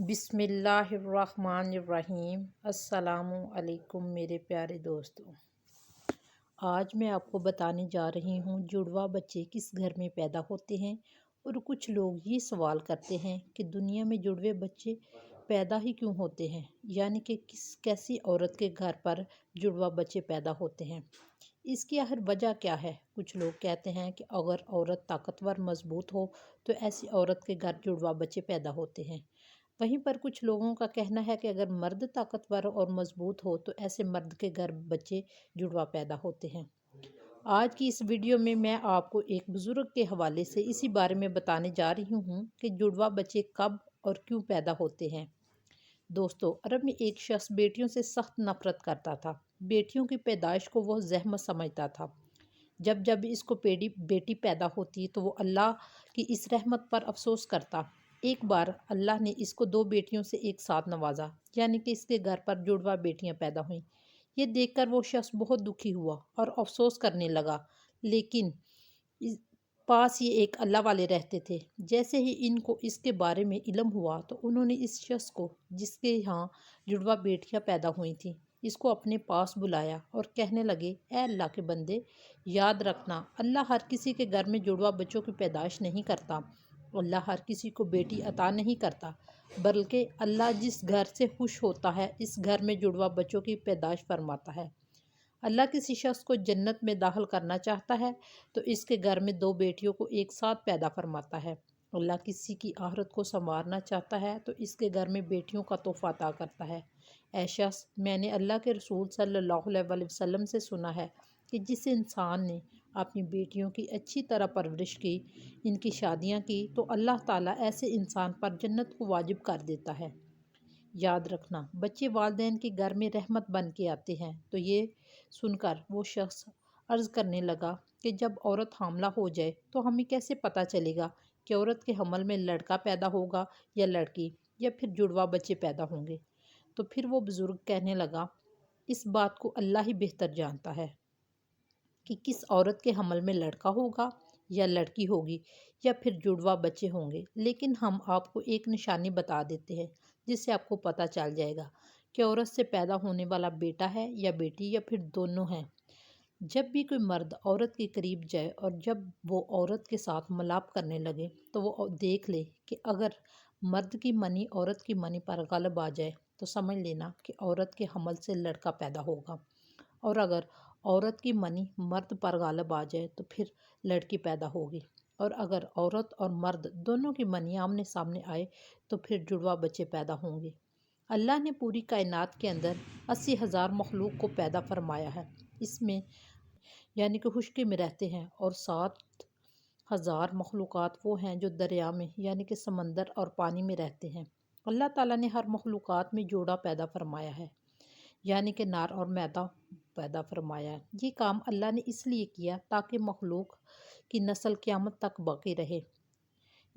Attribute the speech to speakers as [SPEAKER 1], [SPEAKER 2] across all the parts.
[SPEAKER 1] بسم اللہ الرحمن الرحیم۔ السلام علیکم میرے پیارے دوستوں، آج میں آپ کو بتانے جا رہی ہوں جڑوا بچے کس گھر میں پیدا ہوتے ہیں، اور کچھ لوگ یہ سوال کرتے ہیں کہ دنیا میں جڑوے بچے پیدا ہی کیوں ہوتے ہیں، یعنی کہ کیسی عورت کے گھر پر جڑوا بچے پیدا ہوتے ہیں، اس کی آخر وجہ کیا ہے۔ کچھ لوگ کہتے ہیں کہ اگر عورت طاقتور مضبوط ہو تو ایسی عورت کے گھر جڑوا بچے پیدا ہوتے ہیں، وہیں پر کچھ لوگوں کا کہنا ہے کہ اگر مرد طاقتور اور مضبوط ہو تو ایسے مرد کے گھر بچے جڑوا پیدا ہوتے ہیں۔ آج کی اس ویڈیو میں آپ کو ایک بزرگ کے حوالے سے اسی بارے میں بتانے جا رہی ہوں کہ جڑوا بچے کب اور کیوں پیدا ہوتے ہیں۔ دوستو، عرب میں ایک شخص بیٹیوں سے سخت نفرت کرتا تھا۔ بیٹیوں کی پیدائش کو وہ زحمت سمجھتا تھا۔ جب اس کو بیٹی پیدا ہوتی تو وہ اللہ کی اس رحمت پر افسوس کرتا۔ ایک بار اللہ نے اس کو 2 بیٹیوں سے ایک ساتھ نوازا، یعنی کہ اس کے گھر پر جڑوا بیٹیاں پیدا ہوئیں۔ یہ دیکھ کر وہ شخص بہت دکھی ہوا اور افسوس کرنے لگا، لیکن پاس یہ ایک اللہ والے رہتے تھے۔ جیسے ہی ان کو اس کے بارے میں علم ہوا تو انہوں نے اس شخص کو جس کے یہاں جڑوا بیٹیاں پیدا ہوئی تھیں، اس کو اپنے پاس بلایا اور کہنے لگے، اے اللہ کے بندے، یاد رکھنا اللہ ہر کسی کے گھر میں جڑوا بچوں کی پیدائش نہیں کرتا۔ اللہ ہر کسی کو بیٹی عطا نہیں کرتا، بلکہ اللہ جس گھر سے خوش ہوتا ہے اس گھر میں جڑوا بچوں کی پیدائش فرماتا ہے۔ اللہ کسی شخص کو جنت میں داخل کرنا چاہتا ہے تو اس کے گھر میں 2 بیٹیوں کو ایک ساتھ پیدا فرماتا ہے۔ اللہ کسی کی آخرت کو سنوارنا چاہتا ہے تو اس کے گھر میں بیٹیوں کا تحفہ عطا کرتا ہے۔ اے شخص، میں نے اللہ کے رسول صلی اللہ علیہ وسلم سے سنا ہے کہ جس انسان نے اپنی بیٹیوں کی اچھی طرح پرورش کی، ان کی شادیاں کی، تو اللہ تعالیٰ ایسے انسان پر جنت کو واجب کر دیتا ہے۔ یاد رکھنا، بچے والدین کے گھر میں رحمت بن کے آتے ہیں۔ تو یہ سن کر وہ شخص عرض کرنے لگا کہ جب عورت حاملہ ہو جائے تو ہمیں کیسے پتہ چلے گا کہ عورت کے حمل میں لڑکا پیدا ہوگا یا لڑکی، یا پھر جڑوا بچے پیدا ہوں گے۔ تو پھر وہ بزرگ کہنے لگا، اس بات کو اللہ ہی بہتر جانتا ہے کہ کس عورت کے حمل میں لڑکا ہوگا یا لڑکی ہوگی، یا پھر جڑوا بچے ہوں گے، لیکن ہم آپ کو ایک نشانی بتا دیتے ہیں جس سے آپ کو پتہ چل جائے گا کہ عورت سے پیدا ہونے والا بیٹا ہے یا بیٹی، یا پھر دونوں ہیں۔ جب بھی کوئی مرد عورت کے قریب جائے اور جب وہ عورت کے ساتھ ملاپ کرنے لگے تو وہ دیکھ لے کہ اگر مرد کی منی عورت کی منی پر غالب آ جائے تو سمجھ لینا کہ عورت کے حمل سے لڑکا پیدا ہوگا، اور اگر عورت کی منی مرد پر غالب آ جائے تو پھر لڑکی پیدا ہوگی، اور اگر عورت اور مرد دونوں کی منی آمنے سامنے آئے تو پھر جڑوا بچے پیدا ہوں گے۔ اللہ نے پوری کائنات کے اندر 80,000 مخلوق کو پیدا فرمایا ہے، اس میں یعنی کہ خشکی میں رہتے ہیں، اور 7,000 مخلوقات وہ ہیں جو دریا میں یعنی کہ سمندر اور پانی میں رہتے ہیں۔ اللہ تعالیٰ نے ہر مخلوقات میں جوڑا پیدا فرمایا ہے، یعنی کہ نر اور مادہ پیدا فرمایا ہے۔ یہ کام اللہ نے اس لیے کیا تاکہ مخلوق کی نسل قیامت تک باقی رہے۔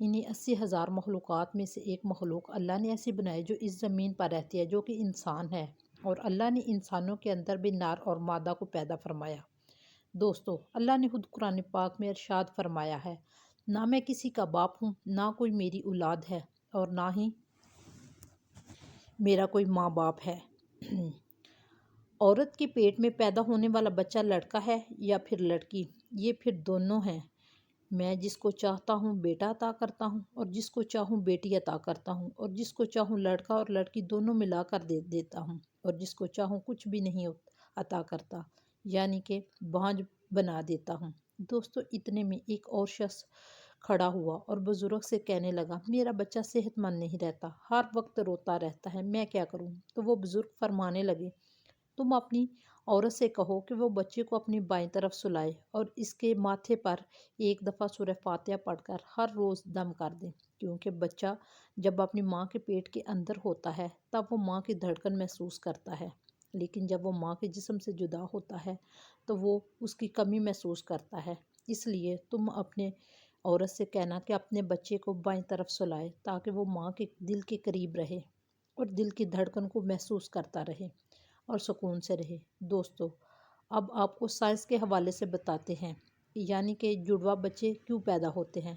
[SPEAKER 1] انہی 80,000 مخلوقات میں سے ایک مخلوق اللہ نے ایسی بنائی جو اس زمین پر رہتی ہے، جو کہ انسان ہے، اور اللہ نے انسانوں کے اندر بھی نر اور مادہ کو پیدا فرمایا۔ دوستو، اللہ نے خود قرآن پاک میں ارشاد فرمایا ہے، نہ میں کسی کا باپ ہوں، نہ کوئی میری اولاد ہے، اور نہ ہی میرا کوئی ماں باپ ہے۔ عورت کے پیٹ میں پیدا ہونے والا بچہ لڑکا ہے یا پھر لڑکی، یہ پھر دونوں ہیں۔ میں جس کو چاہتا ہوں بیٹا عطا کرتا ہوں، اور جس کو چاہوں بیٹی عطا کرتا ہوں، اور جس کو چاہوں لڑکا اور لڑکی دونوں ملا کر دے دیتا ہوں، اور جس کو چاہوں کچھ بھی نہیں عطا کرتا، یعنی کہ بانجھ بنا دیتا ہوں۔ دوستو، اتنے میں ایک اور شخص کھڑا ہوا اور بزرگ سے کہنے لگا، میرا بچہ صحت مند نہیں رہتا، ہر وقت روتا رہتا ہے، میں کیا کروں؟ تو وہ بزرگ فرمانے لگے، تم اپنی عورت سے کہو کہ وہ بچے کو اپنی بائیں طرف سلائے اور اس کے ماتھے پر ایک دفعہ سورہ فاتحہ پڑھ کر ہر روز دم کر دیں، کیونکہ بچہ جب اپنی ماں کے پیٹ کے اندر ہوتا ہے تب وہ ماں کی دھڑکن محسوس کرتا ہے، لیکن جب وہ ماں کے جسم سے جدا ہوتا ہے تو وہ اس کی کمی محسوس کرتا ہے۔ اس لیے تم اپنے عورت سے کہنا کہ اپنے بچے کو بائیں طرف سلائے تاکہ وہ ماں کے دل کے قریب رہے اور دل کی دھڑکن کو محسوس کرتا رہے اور سکون سے رہے۔ دوستو، اب آپ کو سائنس کے حوالے سے بتاتے ہیں، یعنی کہ جڑوا بچے کیوں پیدا ہوتے ہیں۔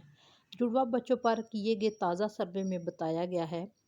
[SPEAKER 1] جڑوا بچوں پر کیے گئے تازہ سروے میں بتایا گیا ہے